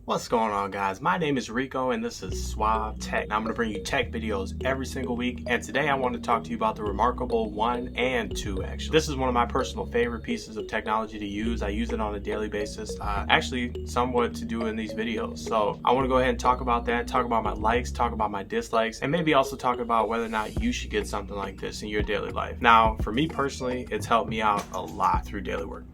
What's going on, guys? My name is Rico and this is Suave Tech. Now, I'm going to bring you tech videos every single week, and today I want to talk to you about the ReMarkably 1 and 2 actually. This is one of my personal favorite pieces of technology to use. I use it on a daily basis, actually somewhat to do in these videos. So I want to go ahead and talk about that, talk about my likes, talk about my dislikes, and maybe also talk about whether or not you should get something like this in your daily life. Now, for me personally, it's helped me out a lot through daily work.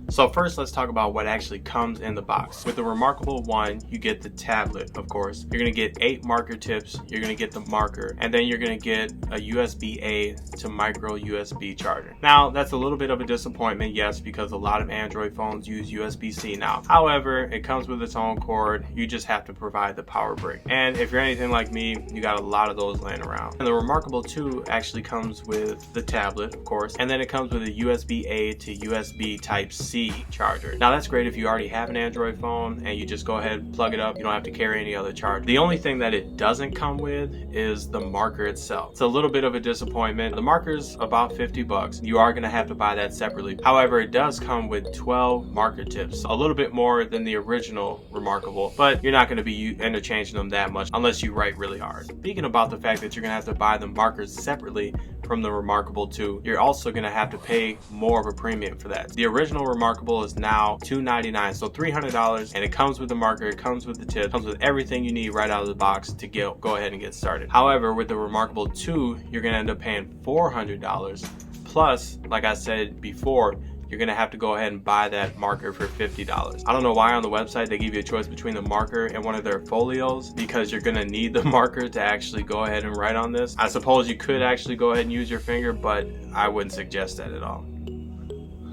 So first, let's talk about what actually comes in the box. With the ReMarkably 1, you get the tablet, of course. You're gonna get 8 marker tips, you're gonna get the marker, and then you're gonna get a USB-A to micro USB charger. Now, that's a little bit of a disappointment, yes, because a lot of Android phones use USB-C now. However, it comes with its own cord. You just have to provide the power brick. And if you're anything like me, you got a lot of those laying around. And the ReMarkably 2 actually comes with the tablet, of course, and then it comes with a USB-A to USB Type-C charger. Now that's great if you already have an Android phone and you just go ahead and plug it up. You don't have to carry any other charger. The only thing that it doesn't come with is the marker itself. It's a little bit of a disappointment. The marker's about 50 bucks. You are going to have to buy that separately. However, it does come with 12 marker tips, a little bit more than the original ReMarkably, but you're not going to be interchanging them that much unless you write really hard. Speaking about the fact that you're going to have to buy the markers separately from the ReMarkably 2, you're also going to have to pay more of a premium for that. The original ReMarkably is now $299, so $300, and it comes with the marker, it comes with the tip, it comes with everything you need right out of the box to go ahead and get started. However, with the ReMarkably 2, you're going to end up paying $400, plus, like I said before, you're gonna have to go ahead and buy that marker for $50. I don't know why on the website they give you a choice between the marker and one of their folios, because you're gonna need the marker to actually go ahead and write on this. I suppose you could actually go ahead and use your finger, but I wouldn't suggest that at all.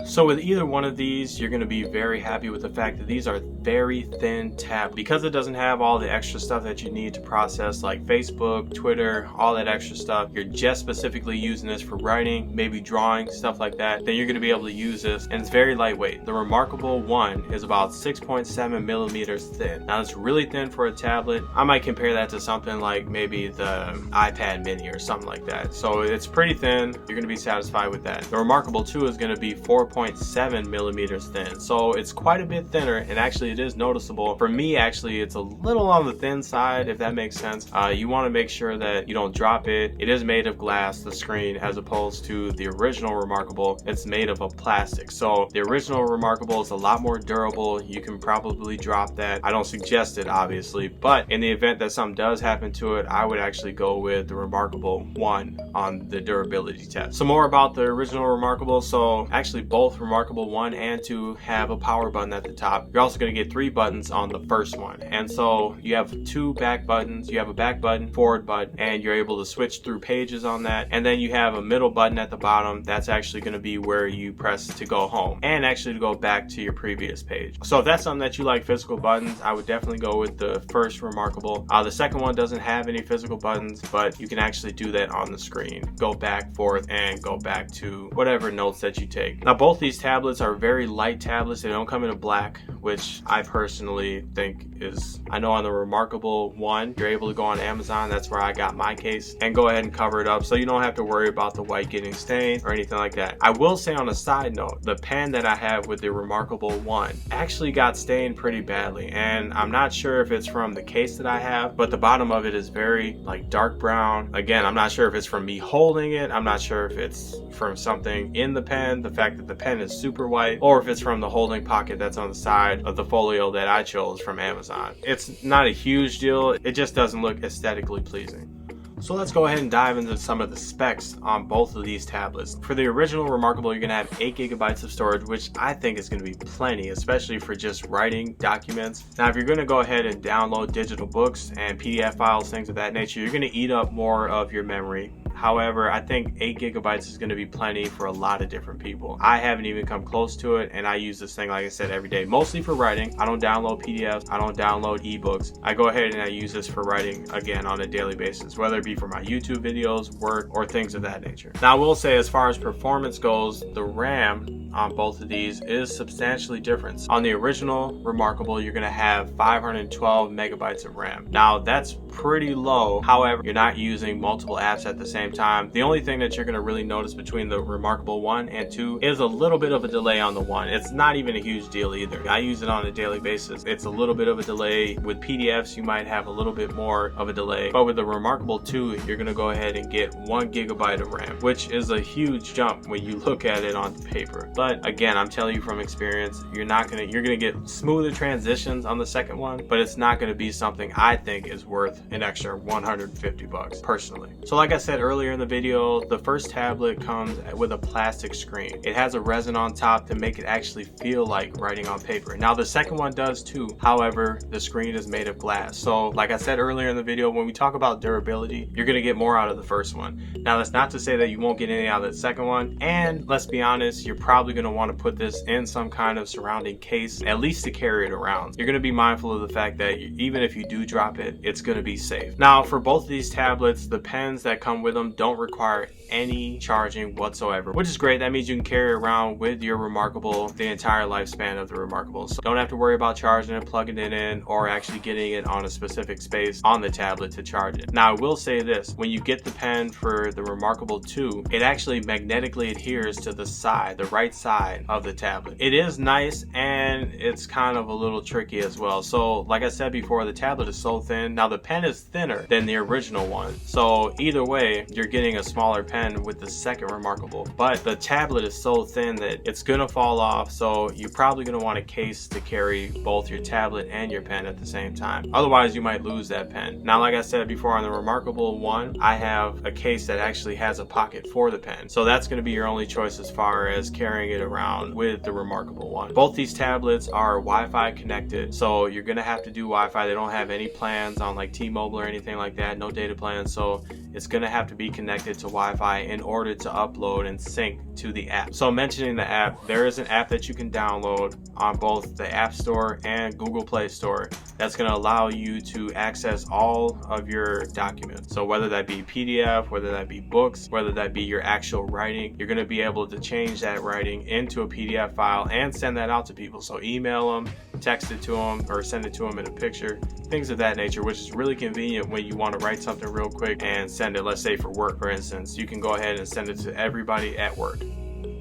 So with either one of these, you're going to be very happy with the fact that these are very thin tabs. Because it doesn't have all the extra stuff that you need to process, like Facebook, Twitter, all that extra stuff. You're just specifically using this for writing, maybe drawing, stuff like that. Then you're going to be able to use this, and it's very lightweight. The ReMarkably 1 is about 6.7 millimeters thin. Now it's really thin for a tablet. I might compare that to something like maybe the iPad mini or something like that. So it's pretty thin. You're going to be satisfied with that. The ReMarkably 2 is going to be 4.7 millimeters thin, so it's quite a bit thinner, and actually it is noticeable. For me, actually, it's a little on the thin side, if that makes sense. You want to make sure that you don't drop it. It is made of glass, the screen, as opposed to the original ReMarkably. It's made of a plastic, so the original ReMarkably is a lot more durable. You can probably drop that. I don't suggest it, obviously, but in the event that something does happen to it, I would actually go with the ReMarkably 1 on the durability test. Some more about the original ReMarkably. So actually both ReMarkably 1 and 2 have a power button at the top. You're also going to get 3 buttons on the first one, and so you have 2 back buttons. You have a back button, forward button, and you're able to switch through pages on that. And then you have a middle button at the bottom. That's actually going to be where you press to go home and actually to go back to your previous page. So if that's something that you like, physical buttons, I would definitely go with the first ReMarkably. The second one doesn't have any physical buttons, but you can actually do that on the screen. Go back, forth, and go back to whatever notes that you take. Now both these tablets are very light tablets. They don't come in a black, which I personally think is, I know on the ReMarkably 1, you're able to go on Amazon, that's where I got my case, and go ahead and cover it up so you don't have to worry about the white getting stained or anything like that. I will say on a side note, the pen that I have with the ReMarkably 1 actually got stained pretty badly, and I'm not sure if it's from the case that I have, but the bottom of it is very like dark brown. Again, I'm not sure if it's from me holding it, I'm not sure if it's from something in the pen, the fact that the pen is super white, or if it's from the holding pocket that's on the side of the folio that I chose from Amazon. It's not a huge deal, it just doesn't look aesthetically pleasing. So let's go ahead and dive into some of the specs on both of these tablets. For the original ReMarkably, you're going to have 8 gigabytes of storage, which I think is going to be plenty, especially for just writing documents. Now, if you're going to go ahead and download digital books and PDF files, things of that nature, you're going to eat up more of your memory. However, I think 8 gigabytes is going to be plenty for a lot of different people. I haven't even come close to it, and I use this thing, like I said, every day, mostly for writing. I don't download PDFs, I don't download ebooks. I go ahead and I use this for writing, again, on a daily basis, whether it be for my YouTube videos, work, or things of that nature. Now, I will say, as far as performance goes, the RAM on both of these is substantially different. On the original Remarkable, you're going to have 512 megabytes of RAM. Now that's pretty low. However, you're not using multiple apps at the same time. The only thing that you're going to really notice between the Remarkable 1 and 2 is a little bit of a delay on the 1. It's not even a huge deal either. I use it on a daily basis. It's a little bit of a delay. With PDFs, you might have a little bit more of a delay. But with the Remarkable 2, you're going to go ahead and get 1 gigabyte of RAM, which is a huge jump when you look at it on paper. But again, I'm telling you from experience, you're going to get smoother transitions on the second one, but it's not going to be something I think is worth an extra 150 bucks personally. So like I said earlier in the video, the first tablet comes with a plastic screen. It has a resin on top to make it actually feel like writing on paper. Now the second one does too. However, the screen is made of glass. So like I said earlier in the video, when we talk about durability, you're going to get more out of the first one. Now that's not to say that you won't get any out of the second one. And let's be honest, you're probably going to want to put this in some kind of surrounding case, at least to carry it around. You're going to be mindful of the fact that even if you do drop it, it's going to be safe. Now for both of these tablets, the pens that come with them don't require any charging whatsoever, which is great. That means you can carry it around with your Remarkable the entire lifespan of the Remarkable. So don't have to worry about charging it, plugging it in, or actually getting it on a specific space on the tablet to charge it. Now I will say this, when you get the pen for the Remarkable 2, it actually magnetically adheres to the side, the right side of the tablet. It is nice, and it's kind of a little tricky as well. So like I said before, the tablet is so thin. Now the pen is thinner than the original one, so either way you're getting a smaller pen with the second Remarkable, but the tablet is so thin that it's gonna fall off. So you're probably gonna want a case to carry both your tablet and your pen at the same time. Otherwise you might lose that pen. Now like I said before, on the Remarkable 1, I have a case that actually has a pocket for the pen, so that's gonna be your only choice as far as carrying it around with the Remarkable 1. Both these tablets are Wi-Fi connected, so you're gonna have to do Wi-Fi. They don't have any plans on like T-Mobile or anything like that, no data plans, so it's gonna have to be connected to Wi-Fi in order to upload and sync to the app. So mentioning the app, there is an app that you can download on both the App Store and Google Play Store that's going to allow you to access all of your documents. So whether that be PDF, whether that be books, whether that be your actual writing, you're going to be able to change that writing into a PDF file and send that out to people. So email them, text it to them, or send it to them in a picture, things of that nature, which is really convenient when you want to write something real quick and send it, let's say for work, for instance. You can go ahead and send it to everybody at work.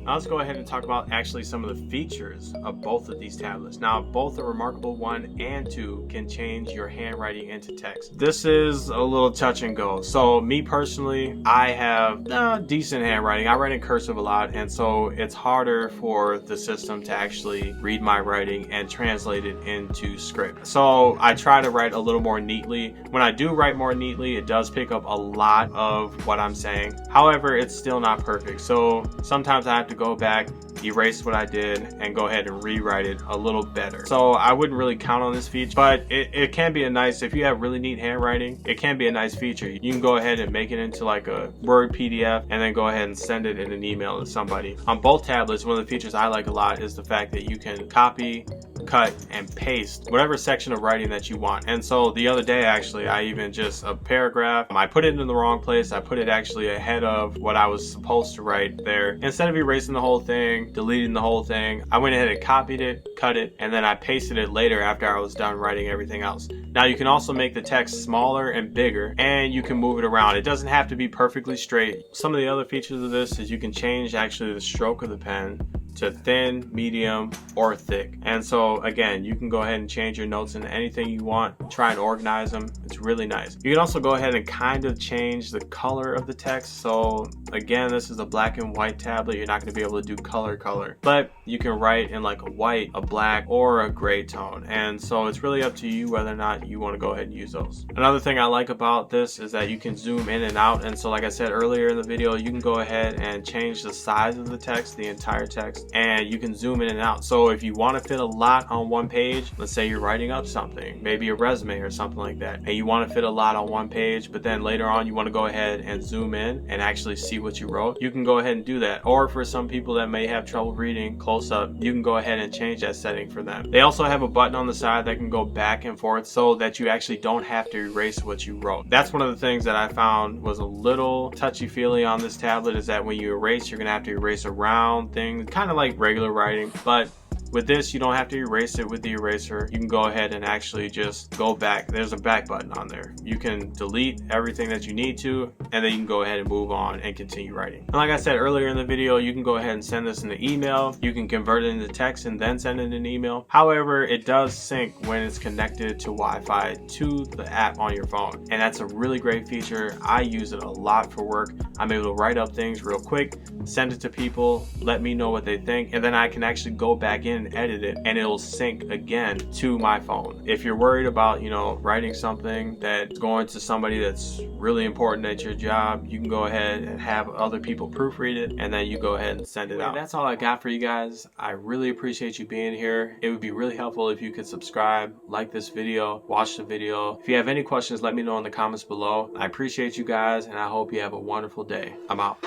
Now let's go ahead and talk about actually some of the features of both of these tablets. Now both the Remarkable 1 and 2 can change your handwriting into text. This is a little touch and go. So me personally, I have decent handwriting. I write in cursive a lot, and so it's harder for the system to actually read my writing and translate it into script. So I try to write a little more neatly. When I do write more neatly, it does pick up a lot of what I'm saying. However, it's still not perfect. So sometimes I have to go back, erase what I did, and go ahead and rewrite it a little better. So I wouldn't really count on this feature, but it can be a nice, if you have really neat handwriting, it can be a nice feature. You can go ahead and make it into like a Word PDF and then go ahead and send it in an email to somebody. On both tablets, one of the features I like a lot is the fact that you can copy, cut, and paste whatever section of writing that you want. And so the other day, actually, I even just a paragraph, I put it in the wrong place. I put it actually ahead of what I was supposed to write there. Instead of erasing the whole thing, deleting the whole thing, I went ahead and copied it, cut it, and then I pasted it later after I was done writing everything else. Now you can also make the text smaller and bigger, and you can move it around. It doesn't have to be perfectly straight. Some of the other features of this is you can change actually the stroke of the pen to thin, medium, or thick. And so again, you can go ahead and change your notes into anything you want, try and organize them. It's really nice. You can also go ahead and kind of change the color of the text. So again, this is a black and white tablet. You're not going to be able to do color, but you can write in like a white, a black, or a gray tone. And so it's really up to you whether or not you want to go ahead and use those. Another thing I like about this is that you can zoom in and out. And so like I said earlier in the video, you can go ahead and change the size of the text, the entire text, and you can zoom in and out. So if you want to fit a lot on one page, let's say you're writing up something, maybe a resume or something like that, and you want to fit a lot on one page, but then later on you want to go ahead and zoom in and actually see what you wrote, you can go ahead and do that. Or for some people that may have trouble reading close up, you can go ahead and change that setting for them. They also have a button on the side that can go back and forth so that you actually don't have to erase what you wrote. That's one of the things that I found was a little touchy-feely on this tablet, is that when you erase, you're gonna have to erase around things, kind of like regular writing. But with this, you don't have to erase it with the eraser. You can go ahead and actually just go back. There's a back button on there. You can delete everything that you need to, and then you can go ahead and move on and continue writing. And like I said earlier in the video, you can go ahead and send this in the email. You can convert it into text and then send it in an email. However, it does sync when it's connected to Wi-Fi to the app on your phone. And that's a really great feature. I use it a lot for work. I'm able to write up things real quick, send it to people, let me know what they think, and then I can actually go back in and edit it, and it'll sync again to my phone. If you're worried about, writing something that's going to somebody that's really important at your job, you can go ahead and have other people proofread it, and then you go ahead and send it out. That's all I got for you guys. I really appreciate you being here. It would be really helpful if you could subscribe, like this video, watch the video. If you have any questions, let me know in the comments below. I appreciate you guys, and I hope you have a wonderful day. I'm out.